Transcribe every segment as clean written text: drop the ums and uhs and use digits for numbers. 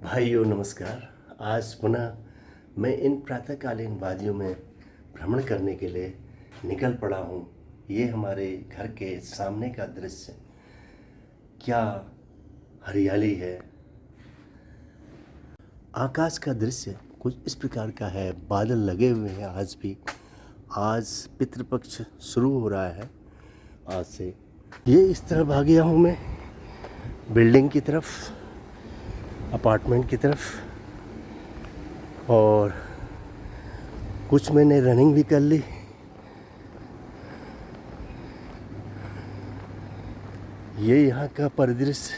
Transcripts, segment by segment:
भाइयों नमस्कार। आज पुनः मैं इन प्रातःकालीन वादियों में भ्रमण करने के लिए निकल पड़ा हूँ। ये हमारे घर के सामने का दृश्य, क्या हरियाली है। आकाश का दृश्य कुछ इस प्रकार का है, बादल लगे हुए हैं। आज पितृपक्ष शुरू हो रहा है। आज से ये इस तरफ आ गया हूँ मैं, बिल्डिंग की तरफ, अपार्टमेंट की तरफ, और कुछ मैंने रनिंग भी कर ली। ये यहाँ का परिदृश्य।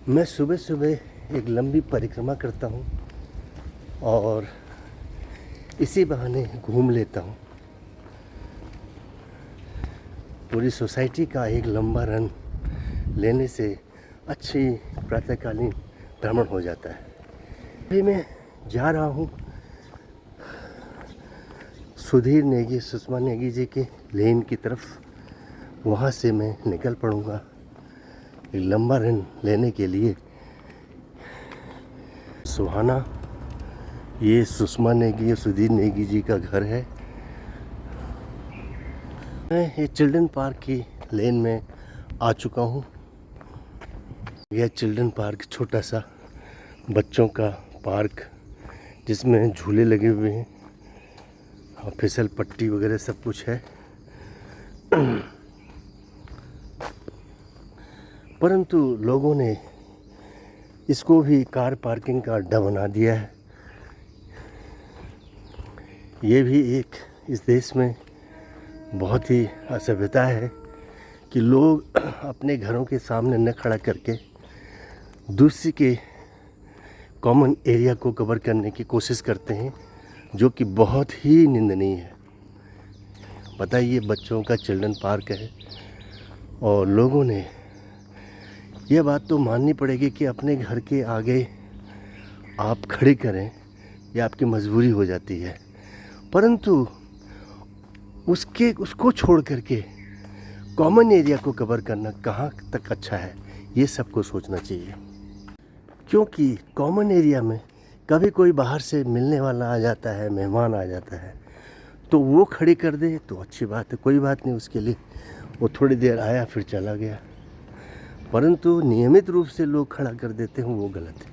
मैं सुबह सुबह एक लंबी परिक्रमा करता हूँ और इसी बहाने घूम लेता हूँ। पूरी सोसाइटी का एक लंबा रन लेने से अच्छी प्रातःकालीन भ्रमण हो जाता है। अभी मैं जा रहा हूँ सुधीर नेगी, सुषमा नेगी जी के लेन की तरफ। वहाँ से मैं निकल पड़ूँगा एक लंबा रन लेने के लिए। सुहाना, ये सुषमा नेगी, सुधीर नेगी जी का घर है। मैं ये चिल्ड्रन पार्क की लेन में आ चुका हूँ। यह चिल्ड्रन पार्क छोटा सा बच्चों का पार्क, जिसमें झूले लगे हुए हैं और फिसल पट्टी वगैरह सब कुछ है। परंतु लोगों ने इसको भी कार पार्किंग का अड्डा बना दिया है। ये भी एक इस देश में बहुत ही असभ्यता है कि लोग अपने घरों के सामने न खड़ा करके दूसरे के कॉमन एरिया को कवर करने की कोशिश करते हैं, जो कि बहुत ही निंदनीय है। बताइए, बच्चों का चिल्ड्रन पार्क है और लोगों ने यह बात तो माननी पड़ेगी कि अपने घर के आगे आप खड़े करें, यह आपकी मजबूरी हो जाती है। परंतु उसको छोड़ करके कॉमन एरिया को कवर करना कहाँ तक अच्छा है, ये सबको सोचना चाहिए। क्योंकि कॉमन एरिया में कभी कोई बाहर से मिलने वाला आ जाता है, मेहमान आ जाता है, तो वो खड़ी कर दे तो अच्छी बात है, कोई बात नहीं उसके लिए। वो थोड़ी देर आया फिर चला गया। परंतु नियमित रूप से लोग खड़ा कर देते हैं, वो गलत है।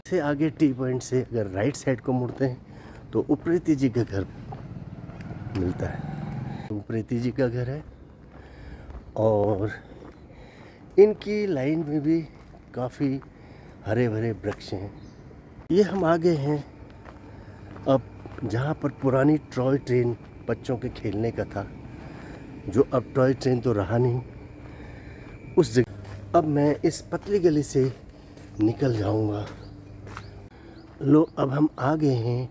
से आगे टी पॉइंट से अगर राइट साइड को मुड़ते हैं तो उप्रेती जी का घर मिलता है। उप्रेती जी का घर है और इनकी लाइन में भी काफ़ी हरे भरे वृक्ष हैं। ये हम आ गए हैं अब जहाँ पर पुरानी टॉय ट्रेन बच्चों के खेलने का था, जो अब टॉय ट्रेन तो रहा नहीं, उस जगह। अब मैं इस पतली गली से निकल जाऊंगा। अब हम आ गए हैं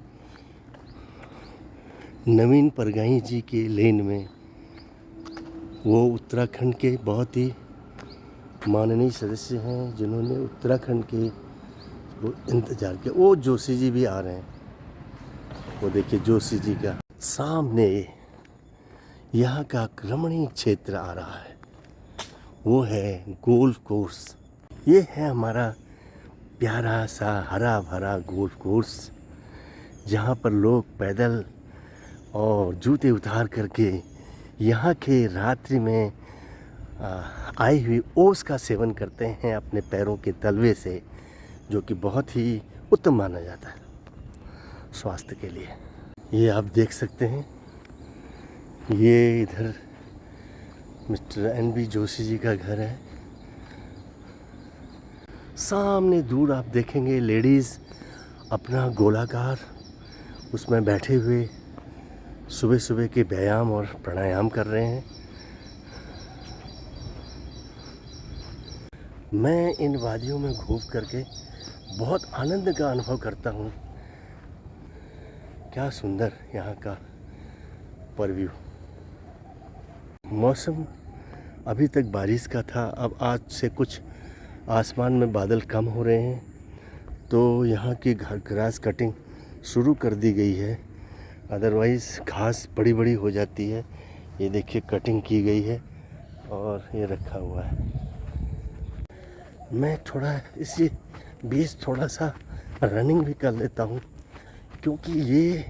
नवीन परगाई जी के लेन में। वो उत्तराखंड के बहुत ही माननीय सदस्य हैं, जिन्होंने उत्तराखंड के वो इंतजार किया। वो जोशी जी भी आ रहे हैं, वो देखिए जोशी जी का सामने यहाँ का रमणीय क्षेत्र आ रहा है। वो है गोल्फ कोर्स। ये है हमारा प्यारा सा हरा भरा गोल्फ कोर्स, जहाँ पर लोग पैदल और जूते उतार करके यहाँ के रात्रि में आई हुई ओस का सेवन करते हैं अपने पैरों के तलवे से, जो कि बहुत ही उत्तम माना जाता है स्वास्थ्य के लिए। ये आप देख सकते हैं, ये इधर मिस्टर NB जोशी जी का घर है। सामने दूर आप देखेंगे लेडीज़ अपना गोलाकार उसमें बैठे हुए सुबह सुबह के व्यायाम और प्राणायाम कर रहे हैं। मैं इन वादियों में घूम करके बहुत आनंद का अनुभव करता हूँ। क्या सुंदर यहाँ का परव्यू। मौसम अभी तक बारिश का था, अब आज से कुछ आसमान में बादल कम हो रहे हैं, तो यहाँ की ग्रास कटिंग शुरू कर दी गई है। अदरवाइज़ घास बड़ी बड़ी हो जाती है। ये देखिए कटिंग की गई है और ये रखा हुआ है। मैं थोड़ा इसी बीच थोड़ा सा रनिंग भी कर लेता हूँ, क्योंकि ये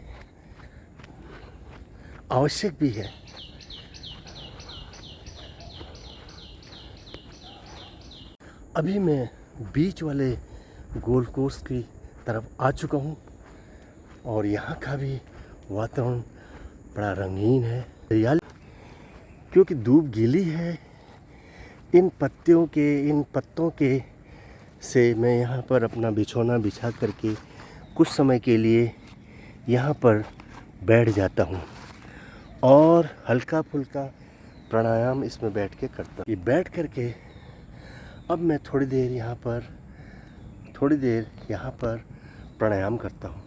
आवश्यक भी है। अभी मैं बीच वाले गोल्फ कोर्स की तरफ आ चुका हूँ और यहाँ का भी वातावरण बड़ा रंगीन है, हरियाली, क्योंकि धूप गीली है। इन पत्तों के से मैं यहाँ पर अपना बिछौना बिछा करके कुछ समय के लिए यहाँ पर बैठ जाता हूँ और हल्का फुल्का प्राणायाम इसमें बैठ के करता हूँ। ये बैठ करके अब मैं थोड़ी देर यहाँ पर प्राणायाम करता हूँ।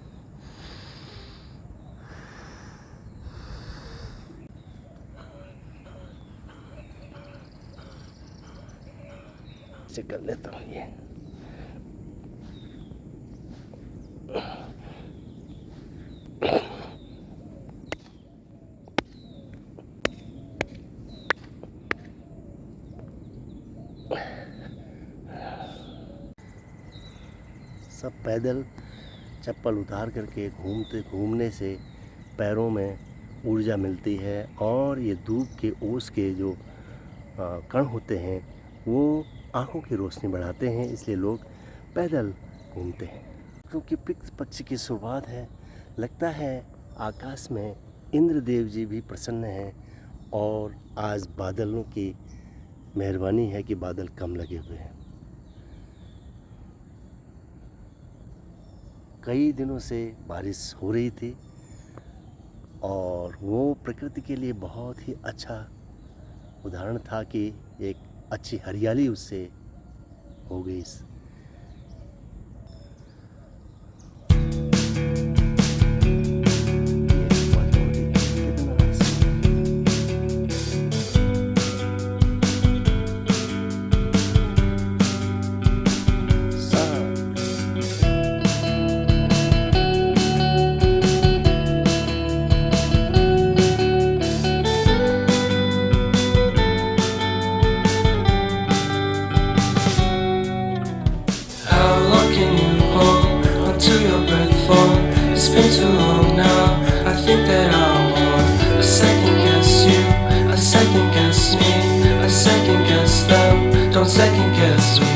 कर लेता हूँ ये। सब पैदल चप्पल उतार करके घूमने से पैरों में ऊर्जा मिलती है और ये धूप के ओस के जो कण होते हैं वो आँखों की रोशनी बढ़ाते हैं, इसलिए लोग पैदल घूमते हैं। क्योंकि पितृ पक्ष की शुरुआत है, लगता है आकाश में इंद्रदेव जी भी प्रसन्न हैं और आज बादलों की मेहरबानी है कि बादल कम लगे हुए हैं। कई दिनों से बारिश हो रही थी और वो प्रकृति के लिए बहुत ही अच्छा उदाहरण था कि एक अच्छी हरियाली उससे हो गई। It's been too long now, I think that I'm on. I second guess you, I second guess me, I second guess them, don't second guess me.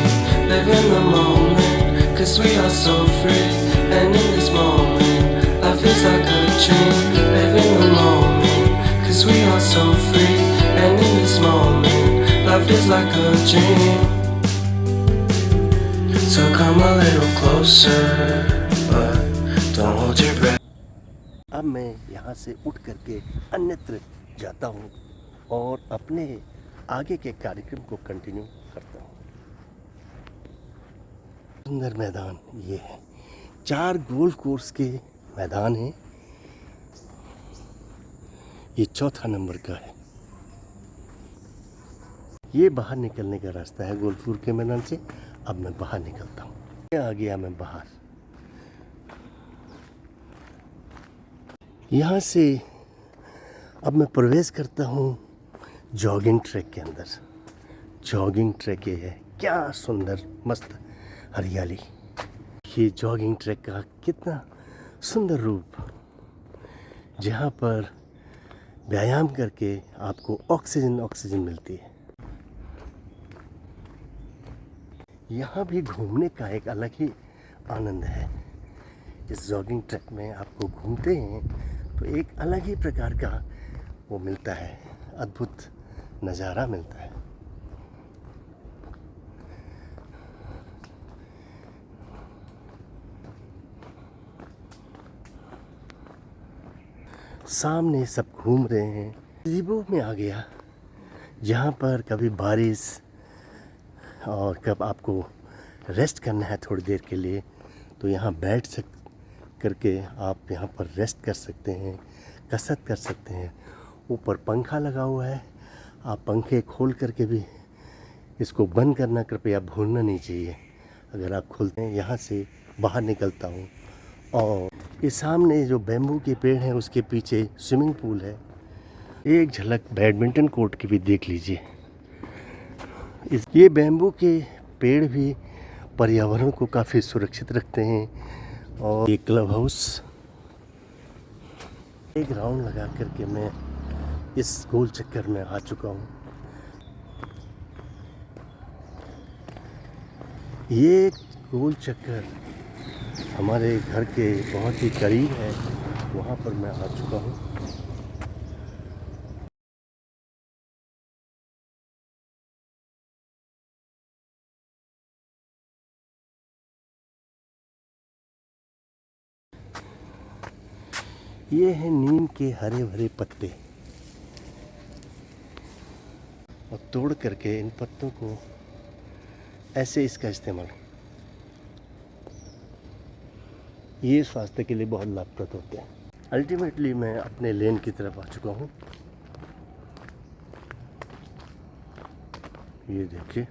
Live in the moment, cause we are so free. And in this moment, life is like a dream. Live in the moment, cause we are so free. And in this moment, life is like a dream. So come a little closer, but don't hold your breath. अब मैं यहाँ से उठ करके अन्यत्र जाता हूँ और अपने आगे के कार्यक्रम को कंटिन्यू करता हूँ। सुंदर मैदान ये है, 4 गोल्फ कोर्स के मैदान हैं। ये चौथा नंबर का है। ये बाहर निकलने का रास्ता है गोल्फपुर के मैदान से। अब मैं बाहर निकलता हूँ। आ गया मैं बाहर। यहाँ से अब मैं प्रवेश करता हूँ जॉगिंग ट्रैक के अंदर। जॉगिंग ट्रैक ये है, क्या सुंदर मस्त हरियाली। ये जॉगिंग ट्रैक का कितना सुंदर रूप, जहाँ पर व्यायाम करके आपको ऑक्सीजन मिलती है। यहाँ भी घूमने का एक अलग ही आनंद है। इस जॉगिंग ट्रैक में आपको घूमते हैं तो एक अलग ही प्रकार का वो मिलता है, अद्भुत नज़ारा मिलता है। सामने सब घूम रहे हैं। जीबो में आ गया, जहाँ पर कभी बारिश और कब आपको रेस्ट करना है थोड़ी देर के लिए, तो यहाँ करके आप यहाँ पर रेस्ट कर सकते हैं, कसरत कर सकते हैं। ऊपर पंखा लगा हुआ है, आप पंखे खोल करके भी इसको बंद करना कृपया भूलना नहीं चाहिए। अगर आप खोलते हैं, यहाँ से बाहर निकलता हूँ और ये सामने जो बैम्बू के पेड़ हैं उसके पीछे स्विमिंग पूल है। एक झलक बैडमिंटन कोर्ट की भी देख लीजिए। ये बैम्बू के पेड़ भी पर्यावरण को काफ़ी सुरक्षित रखते हैं। और ये क्लब हाउस, एक राउंड लगा करके मैं इस गोल चक्कर में आ चुका हूँ। ये गोल चक्कर हमारे घर के बहुत ही करीब है, वहाँ पर मैं आ चुका हूँ। ये है नीम के हरे भरे पत्ते, और तोड़ करके इन पत्तों को ऐसे इसका इस्तेमाल, ये स्वास्थ्य के लिए बहुत लाभप्रद होते हैं। अल्टीमेटली मैं अपने लेन की तरफ आ चुका हूँ। ये देखिए,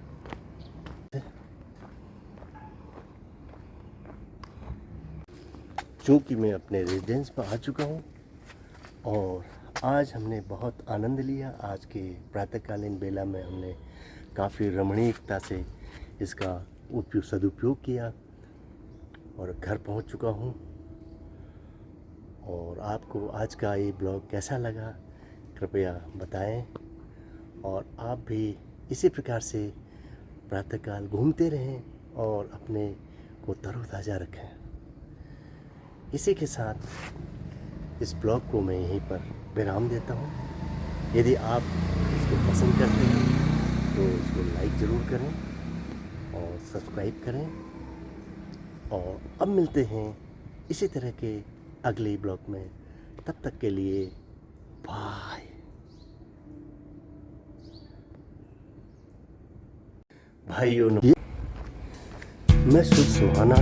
चूँकि मैं अपने रेजिडेंस पर आ चुका हूँ और आज हमने बहुत आनंद लिया। आज के प्रातःकालीन बेला में हमने काफ़ी रमणीकता से इसका सदुपयोग किया और घर पहुँच चुका हूँ। और आपको आज का ये ब्लॉग कैसा लगा कृपया बताएं, और आप भी इसी प्रकार से प्रातःकाल घूमते रहें और अपने को तरोताज़ा रखें। इसी के साथ इस ब्लॉग को मैं यहीं पर विराम देता हूँ। यदि आप इसको पसंद करते हैं तो इसको लाइक ज़रूर करें और सब्सक्राइब करें। और अब मिलते हैं इसी तरह के अगले ब्लॉग में। तब तक के लिए बाय। भाइयों, मैं शुद्ध सुहाना